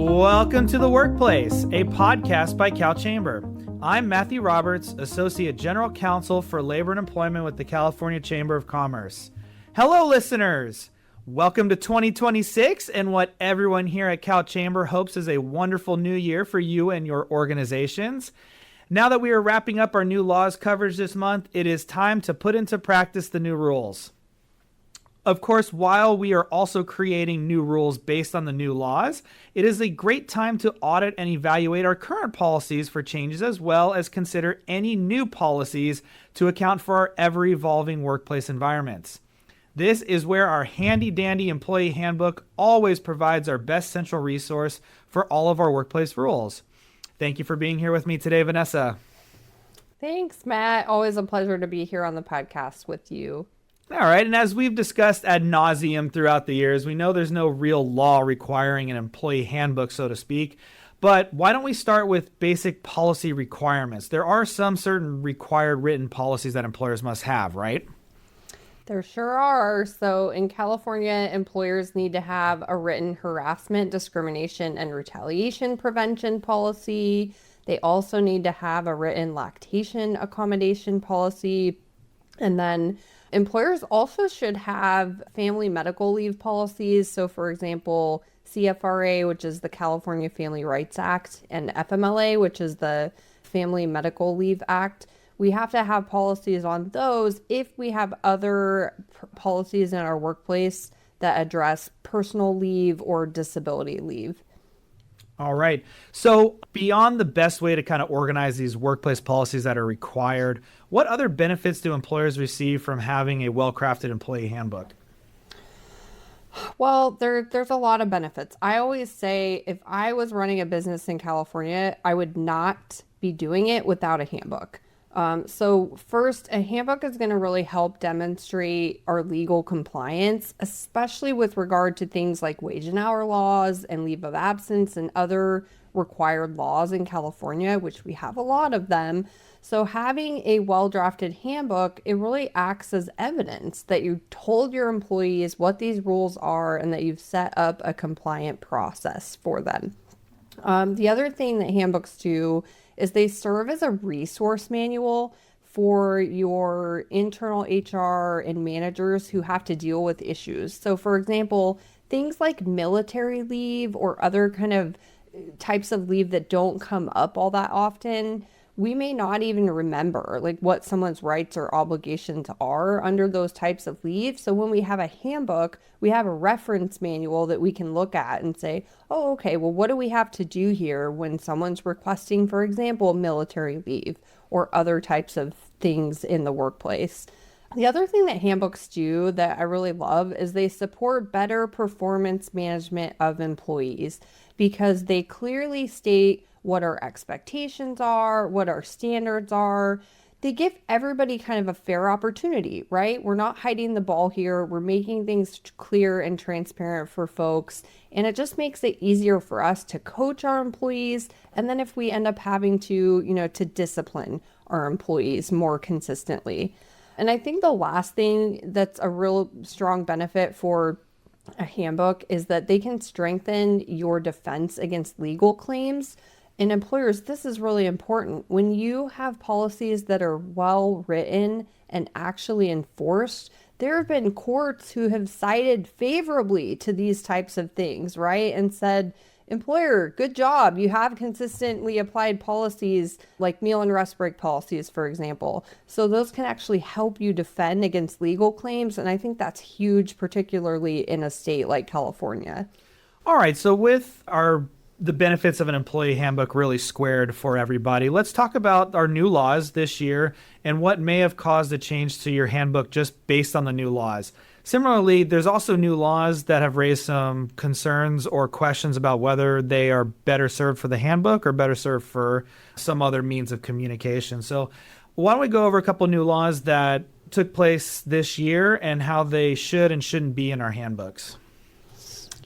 Welcome to The Workplace, a podcast by CalChamber. I'm Matthew Roberts, Associate General Counsel for Labor and Employment with the California Chamber of Commerce. Hello, listeners! Welcome to 2026 and what everyone here at CalChamber hopes is a wonderful new year for you and your organizations. Now that we are wrapping up our new laws coverage this month, it is time to put into practice the new rules. Of course, while we are also creating new rules based on the new laws, it is a great time to audit and evaluate our current policies for changes, as well as consider any new policies to account for our ever-evolving workplace environments. This is where our handy-dandy employee handbook always provides our best central resource for all of our workplace rules. Thank you for being here with me today, Vanessa. Thanks, Matt. Always a pleasure to be here on the podcast with you. All right, and as we've discussed ad nauseum throughout the years, we know there's no real law requiring an employee handbook, so to speak, but why don't we start with basic policy requirements? There are some certain required written policies that employers must have, right? There sure are. So in California, employers need to have a written harassment, discrimination, and retaliation prevention policy. They also need to have a written lactation accommodation policy. And then employers also should have family medical leave policies. So for example, CFRA, which is the California Family Rights Act, and FMLA, which is the Family Medical Leave Act. We have to have policies on those if we have other policies in our workplace that address personal leave or disability leave. All right. So beyond the best way to kind of organize these workplace policies that are required, what other benefits do employers receive from having a well-crafted employee handbook? Well, there's a lot of benefits. I always say if I was running a business in California, I would not be doing it without a handbook. So first, a handbook is going to really help demonstrate our legal compliance, especially with regard to things like wage and hour laws and leave of absence and other required laws in California, which we have a lot of them. So having a well-drafted handbook, it really acts as evidence that you told your employees what these rules are and that you've set up a compliant process for them. The other thing that handbooks do is they serve as a resource manual for your internal HR and managers who have to deal with issues. So for example, things like military leave or other kind of types of leave that don't come up all that often, we may not even remember like what someone's rights or obligations are under those types of leave. So when we have a handbook, we have a reference manual that we can look at and say, oh, okay, well, what do we have to do here when someone's requesting, for example, military leave or other types of things in the workplace? The other thing that handbooks do that I really love is they support better performance management of employees because they clearly state what our expectations are, what our standards are. They give everybody kind of a fair opportunity, right? We're not hiding the ball here. We're making things clear and transparent for folks. And it just makes it easier for us to coach our employees. And then if we end up having to, to discipline our employees more consistently. And I think the last thing that's a real strong benefit for a handbook is that they can strengthen your defense against legal claims. And employers, this is really important. When you have policies that are well written and actually enforced, there have been courts who have cited favorably to these types of things, right? And said, employer, good job. You have consistently applied policies like meal and rest break policies, for example. So those can actually help you defend against legal claims. And I think that's huge, particularly in a state like California. All right. So with the benefits of an employee handbook really squared for everybody, let's talk about our new laws this year and what may have caused a change to your handbook just based on the new laws. Similarly, there's also new laws that have raised some concerns or questions about whether they are better served for the handbook or better served for some other means of communication. So why don't we go over a couple new laws that took place this year and how they should and shouldn't be in our handbooks?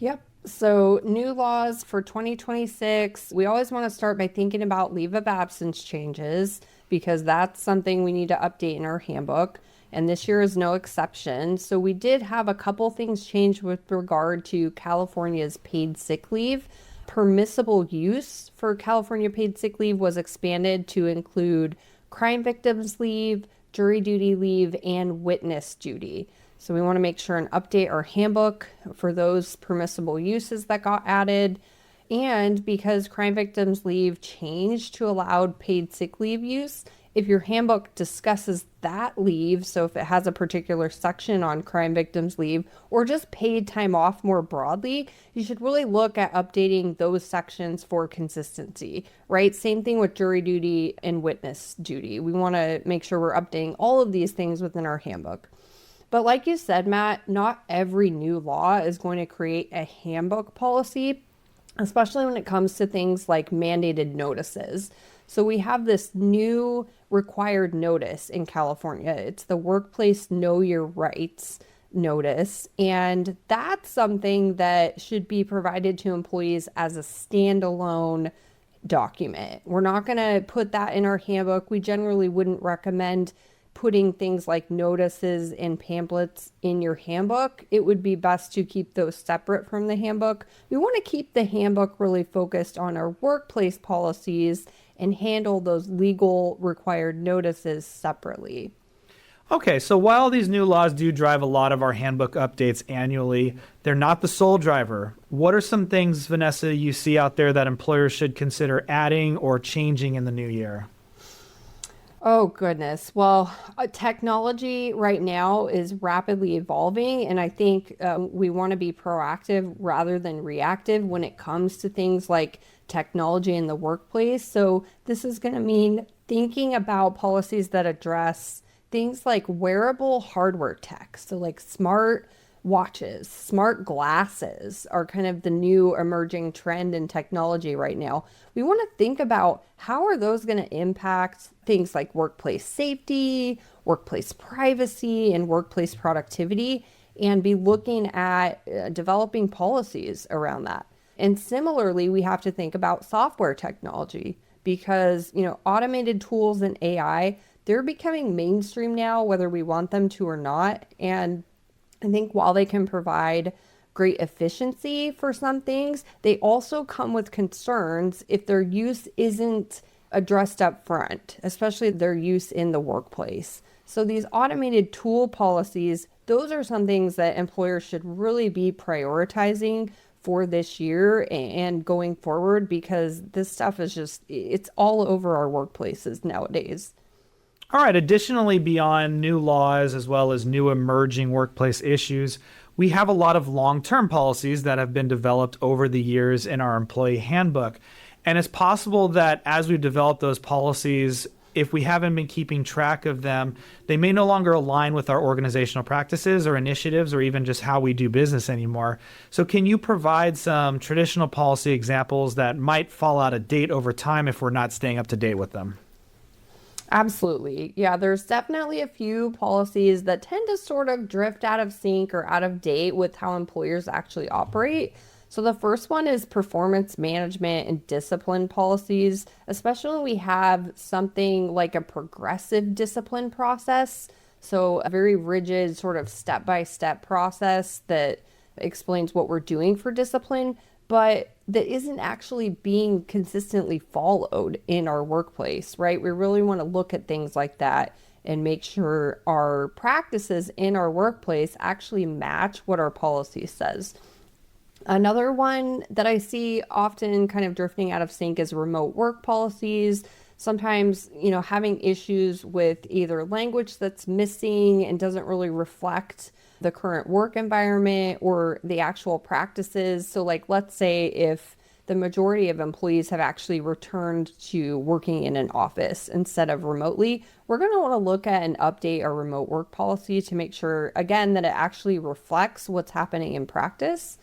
Yep. So new laws for 2026, we always want to start by thinking about leave of absence changes because that's something we need to update in our handbook. And this year is no exception. So we did have a couple things change with regard to California's paid sick leave permissible use for California paid sick leave was expanded to include crime victims leave, jury duty leave, and witness duty. So we want to make sure and update our handbook for those permissible uses that got added. And because crime victims leave changed to allowed paid sick leave use, if your handbook discusses that leave, so if it has a particular section on crime victims leave or just paid time off more broadly, you should really look at updating those sections for consistency, right? Same thing with jury duty and witness duty. We want to make sure we're updating all of these things within our handbook. But like you said, Matt, not every new law is going to create a handbook policy, especially when it comes to things like mandated notices. So we have this new required notice in California. It's the Workplace Know Your Rights notice. And that's something that should be provided to employees as a standalone document. We're not going to put that in our handbook. We generally wouldn't recommend putting things like notices and pamphlets in your handbook. It would be best to keep those separate from the handbook. We want to keep the handbook really focused on our workplace policies and handle those legal required notices separately. Okay, so while these new laws do drive a lot of our handbook updates annually, they're not the sole driver. What are some things, Vanessa, you see out there that employers should consider adding or changing in the new year? Oh, goodness. Well, technology right now is rapidly evolving, and I think we want to be proactive rather than reactive when it comes to things like technology in the workplace. So this is going to mean thinking about policies that address things like wearable hardware tech. So like smart watches, smart glasses are kind of the new emerging trend in technology right now. We want to think about how are those going to impact things like workplace safety, workplace privacy, and workplace productivity, and be looking at developing policies around that. And similarly, we have to think about software technology because, automated tools and AI, they're becoming mainstream now, whether we want them to or not. And I think while they can provide great efficiency for some things, they also come with concerns if their use isn't addressed up front, especially their use in the workplace. So these automated tool policies, those are some things that employers should really be prioritizing for this year and going forward, because this stuff is it's all over our workplaces nowadays. All right, additionally, beyond new laws as well as new emerging workplace issues, we have a lot of long-term policies that have been developed over the years in our employee handbook. And it's possible that as we've developed those policies, if we haven't been keeping track of them, they may no longer align with our organizational practices or initiatives or even just how we do business anymore. So can you provide some traditional policy examples that might fall out of date over time if we're not staying up to date with them? Absolutely. Yeah, there's definitely a few policies that tend to sort of drift out of sync or out of date with how employers actually operate. So the first one is performance management and discipline policies, especially when we have something like a progressive discipline process. So a very rigid sort of step-by-step process that explains what we're doing for discipline, but that isn't actually being consistently followed in our workplace, right? We really want to look at things like that and make sure our practices in our workplace actually match what our policy says. Another one that I see often kind of drifting out of sync is remote work policies. Sometimes, having issues with either language that's missing and doesn't really reflect the current work environment or the actual practices. So like, let's say if the majority of employees have actually returned to working in an office instead of remotely, we're going to want to look at and update our remote work policy to make sure, again, that it actually reflects what's happening in practice.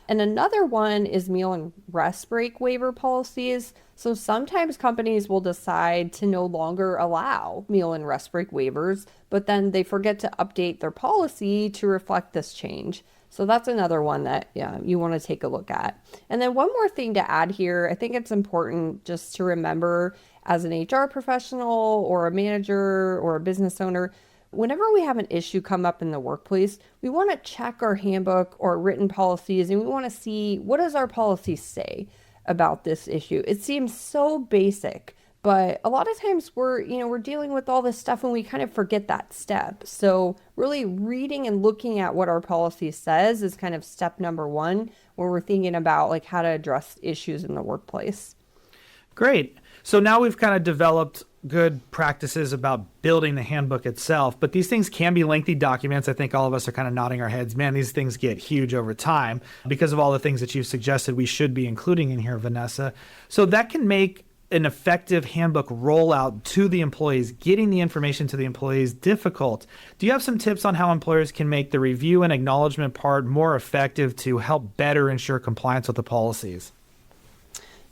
And another one is meal and rest break waiver policies. So sometimes companies will decide to no longer allow meal and rest break waivers, but then they forget to update their policy to reflect this change. So that's another one that you want to take a look at. And then one more thing to add here, I think it's important just to remember as an HR professional or a manager or a business owner, whenever we have an issue come up in the workplace, we want to check our handbook or written policies and we want to see, what does our policy say? about this issue. It seems so basic, but a lot of times we're dealing with all this stuff and we kind of forget that step. So really reading and looking at what our policy says is kind of step number one when we're thinking about like how to address issues in the workplace. Great. So now we've kind of developed good practices about building the handbook itself, but these things can be lengthy documents. I think all of us are kind of nodding our heads, man, these things get huge over time because of all the things that you've suggested we should be including in here, Vanessa. So that can make an effective handbook rollout to the employees, getting the information to the employees difficult. Do you have some tips on how employers can make the review and acknowledgement part more effective to help better ensure compliance with the policies?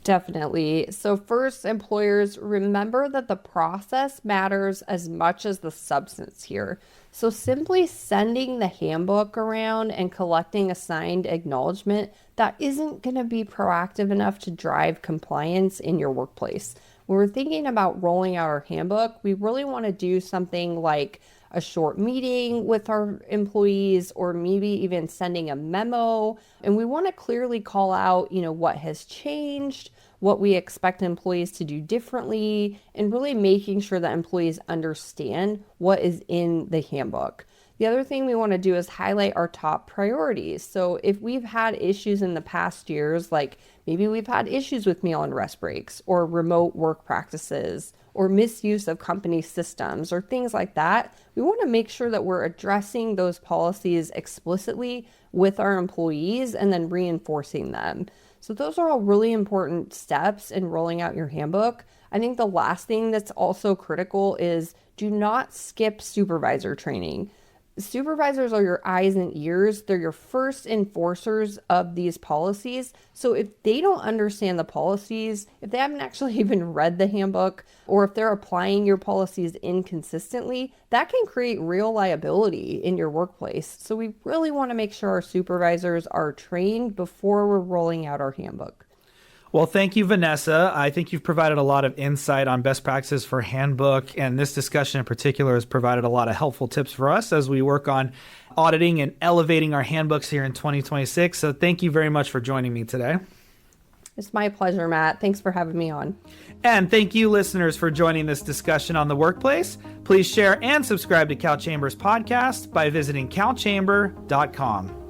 Definitely. So first, employers, remember that the process matters as much as the substance here. So simply sending the handbook around and collecting a signed acknowledgement, that isn't going to be proactive enough to drive compliance in your workplace. When we're thinking about rolling out our handbook, we really want to do something like a short meeting with our employees, or maybe even sending a memo. And we want to clearly call out, what has changed, what we expect employees to do differently, and really making sure that employees understand what is in the handbook. The other thing we want to do is highlight our top priorities. So if we've had issues in the past years, like maybe we've had issues with meal and rest breaks or remote work practices or misuse of company systems or things like that, we want to make sure that we're addressing those policies explicitly with our employees and then reinforcing them. So those are all really important steps in rolling out your handbook. I think the last thing that's also critical is do not skip supervisor training. Supervisors are your eyes and ears. They're your first enforcers of these policies. So if they don't understand the policies, if they haven't actually even read the handbook, or if they're applying your policies inconsistently, that can create real liability in your workplace. So we really want to make sure our supervisors are trained before we're rolling out our handbook. Well, thank you, Vanessa. I think you've provided a lot of insight on best practices for handbook, and this discussion in particular has provided a lot of helpful tips for us as we work on auditing and elevating our handbooks here in 2026. So thank you very much for joining me today. It's my pleasure, Matt. Thanks for having me on. And thank you, listeners, for joining this discussion on the workplace. Please share and subscribe to CalChamber's podcast by visiting calchamber.com.